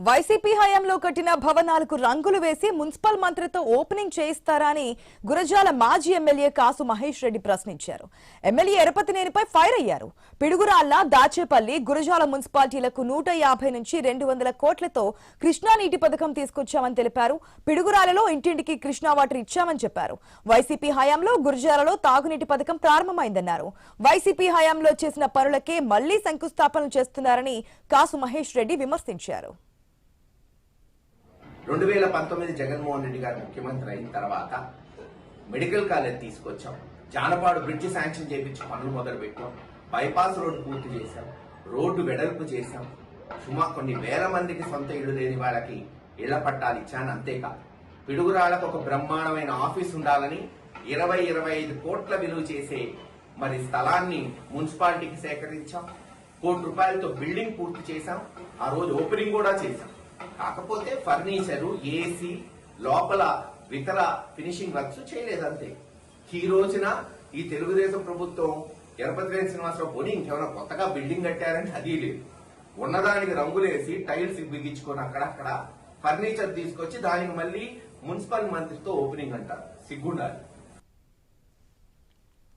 YCP హయాంలో కట్టిన భవనాలకు రంగులు వేసి మున్సిపల్ మంత్రితో ఓపెనింగ్ చేయిస్తారా అని గురజాల మాజీ ఎమ్మెల్యే కాసు మహేష్ రెడ్డి ప్రశ్నించారు. ఎమ్మెల్యే ఎరపతినేనిపై ఫైర్ అయ్యారు. పిడుగురాళ్ల, దాచేపల్లి, గురజాల మున్సిపాలిటీలకు 150 నుంచి 200 కోట్లతో కృష్ణా నీటి పథకం తీసుకొచ్చామని తెలిపారు. పిడుగురాళ్లలో ఇంటింటికి కృష్ణా వాటర్ ఇచ్చామని చెప్పారు. వైసీపీ హయాంలో గురజాలలో తాగునీటి పథకం ప్రారంభమైందన్నారు. వైసీపీ హయాంలో చేసిన పనులకే మళ్లీ శంకుస్థాపనలు చేస్తున్నారని కాసు మహేష్ రెడ్డి విమర్శించారు. 2019 జగన్మోహన్ రెడ్డి గారు ముఖ్యమంత్రి అయిన తర్వాత మెడికల్ కాలేజ్ తీసుకొచ్చాం. జానపాడు బ్రిడ్జ్ శాంక్షన్ చేయించి పనులు మొదలు పెట్టాం. బైపాస్ రోడ్డు పూర్తి చేశాం. రోడ్డు వెడల్పు చేశాం. కొన్ని వేల మందికి సొంత ఇళ్లు లేని వాళ్ళకి ఇళ్ల పట్టాలు ఇచ్చాను. అంతేకాదు పిడుగురాళ్లకు ఒక బ్రహ్మాండమైన ఆఫీస్ ఉండాలని 20-25 కోట్ల విలువ చేసే స్థలాన్ని మున్సిపాలిటీకి సేకరించాం. ₹1 కోటి బిల్డింగ్ పూర్తి చేశాం. ఆ రోజు ఓపెనింగ్ కూడా చేశాం. కాకపోతే ఫర్నిచరు, ఏసీ, లోపల ఇతర ఫినిషింగ్ వర్క్స్ చేయలేదంతే. ఈ రోజున ఈ తెలుగుదేశం ప్రభుత్వం ఎరపతినేని శ్రీనివాసరావు పోనీ ఇంకేమైనా కొత్తగా బిల్డింగ్ కట్టారంటే అది లేదు. ఉన్నదానికి రంగులేసి టైల్స్ బిగించుకొని అక్కడక్కడ ఫర్నిచర్ తీసుకొచ్చి దానికి మళ్ళీ మున్సిపల్ మంత్రితో ఓపెనింగ్ అంటారు. సిగ్గుండాలి.